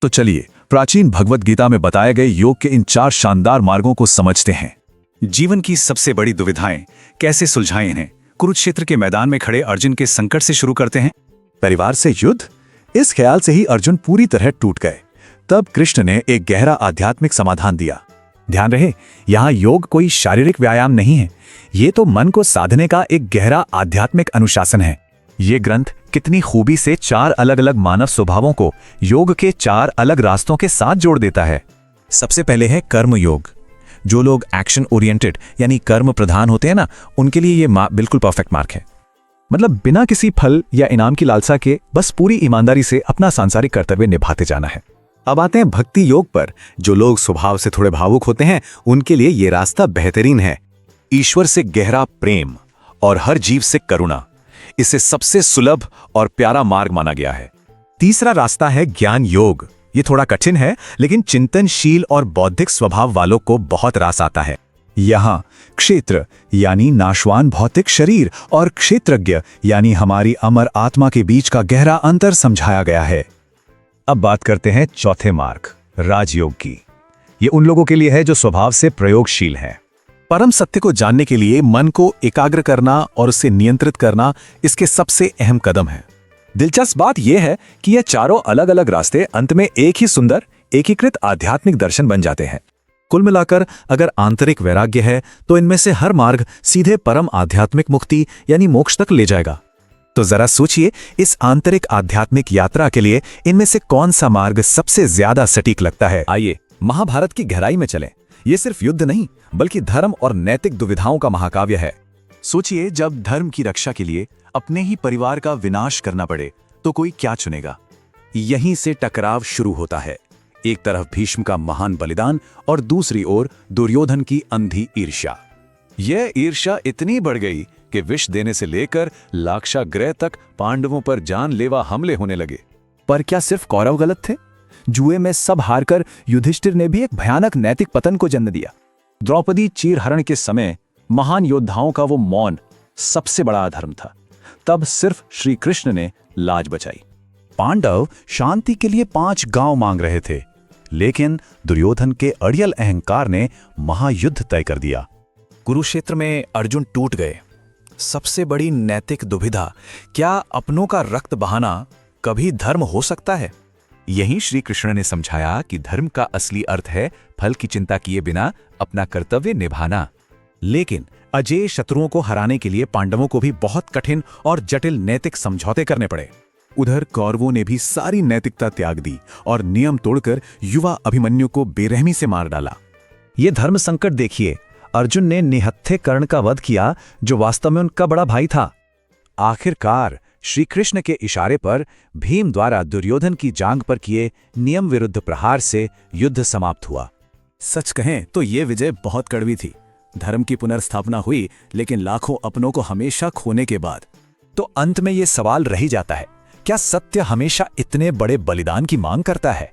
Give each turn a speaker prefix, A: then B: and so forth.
A: तो चलिए प्राचीन भगवत गीता में बताए गए योग के इन 4 शानदार मार्गों को समझते हैं।
B: जीवन की सबसे बड़ी दुविधाएं कैसे सुलझाएं इन्हें। कुरुक्षेत्र के मैदान में खड़े अर्जुन के संकट से शुरू करते हैं।
A: परिवार से युद्ध, इस ख्याल से ही अर्जुन पूरी तरह टूट गए। तब कृष्ण ने एक गहरा आध्यात्मिक समाधान दिया। ध्यान रहे, यहाँ योग कोई शारीरिक व्यायाम नहीं है, ये तो मन को साधने का एक गहरा आध्यात्मिक अनुशासन है। ये ग्रंथ कितनी खूबी से 4 अलग अलग मानव स्वभावों को योग के 4 अलग रास्तों के साथ जोड़ देता है। सबसे पहले है कर्म योग। जो लोग एक्शन ओरिएंटेड यानी कर्म प्रधान होते हैं ना, उनके लिए ये बिल्कुल परफेक्ट मार्ग है। मतलब बिना किसी फल या इनाम की लालसा के बस पूरी ईमानदारी से अपना सांसारिक कर्तव्य निभाते जाना है। अब आते हैं भक्ति योग पर। जो लोग स्वभाव से थोड़े भावुक होते हैं, उनके लिए ये रास्ता बेहतरीन है। ईश्वर से गहरा प्रेम और हर जीव से करुणा, इसे सबसे सुलभ और प्यारा मार्ग माना गया है। तीसरा रास्ता है ज्ञान योग। ये थोड़ा कठिन है, लेकिन चिंतनशील और बौद्धिक स्वभाव वालों को बहुत रास आता है। यहाँ क्षेत्र यानी नाशवान भौतिक शरीर और क्षेत्रज्ञ यानी हमारी अमर आत्मा के बीच का गहरा अंतर समझाया गया है। अब बात करते हैं चौथे मार्ग, राजयोग की। ये उन लोगों के लिए है जो स्वभाव से प्रयोगशील हैं। परम सत्य को जानने के लिए मन को एकाग्र करना और उसे नियंत्रित करना इसके सबसे अहम कदम है। दिलचस्प बात यह है कि ये चारों अलग अलग रास्ते अंत में एक ही सुंदर एकीकृत आध्यात्मिक दर्शन बन जाते हैं। कुल मिलाकर अगर आंतरिक वैराग्य है तो इनमें से हर मार्ग सीधे परम आध्यात्मिक मुक्ति यानी मोक्ष तक ले जाएगा। तो जरा सोचिए, इस आंतरिक आध्यात्मिक यात्रा के लिए इनमें से कौन सा मार्ग सबसे ज्यादा सटीक लगता है। आइए महाभारत की गहराई में चलें। ये सिर्फ युद्ध नहीं, बल्कि धर्म और नैतिक दुविधाओं का महाकाव्य है। सोचिए, जब धर्म की रक्षा के लिए अपने ही परिवार का विनाश करना पड़े तो कोई क्या चुनेगा। यहीं से टकराव शुरू होता है। एक तरफ भीष्म का महान बलिदान और दूसरी ओर दुर्योधन की अंधी ईर्ष्या। यह ईर्ष्या इतनी बढ़ गई कि विष देने से लेकर लाक्षागृह तक पांडवों पर जानलेवा हमले होने लगे। पर क्या सिर्फ कौरव गलत थे? जुए में सब हारकर युधिष्ठिर ने भी एक भयानक नैतिक पतन को जन्म दिया। द्रौपदी चीरहरण के समय महान योद्धाओं का वो मौन सबसे बड़ा अधर्म था। तब सिर्फ श्री कृष्ण ने लाज बचाई। पांडव शांति के लिए 5 गांव मांग रहे थे, लेकिन दुर्योधन के अड़ियल अहंकार ने महायुद्ध तय कर दिया। कुरुक्षेत्र में अर्जुन टूट गए। सबसे बड़ी नैतिक दुविधा, क्या अपनों का रक्त बहाना कभी धर्म हो सकता है? यहीं श्री कृष्ण ने समझाया कि धर्म का असली अर्थ है फल की चिंता किए बिना अपना कर्तव्य निभाना। लेकिन अजेय शत्रुओं को हराने के लिए पांडवों को भी बहुत कठिन और जटिल नैतिक समझौते करने पड़े। उधर कौरवों ने भी सारी नैतिकता त्याग दी और नियम तोड़कर युवा अभिमन्यु को बेरहमी से मार डाला। ये धर्म संकट देखिए, अर्जुन ने निहत्थे कर्ण का वध किया, जो वास्तव में उनका बड़ा भाई था। आखिरकार श्री कृष्ण के इशारे पर भीम द्वारा दुर्योधन की जांघ पर किए नियम विरुद्ध प्रहार से युद्ध समाप्त हुआ। सच कहें तो ये विजय बहुत कड़वी थी। धर्म की पुनर्स्थापना हुई, लेकिन लाखों अपनों को हमेशा खोने के बाद। तो अंत में ये सवाल रह ही जाता है, क्या सत्य हमेशा इतने बड़े बलिदान की मांग करता है?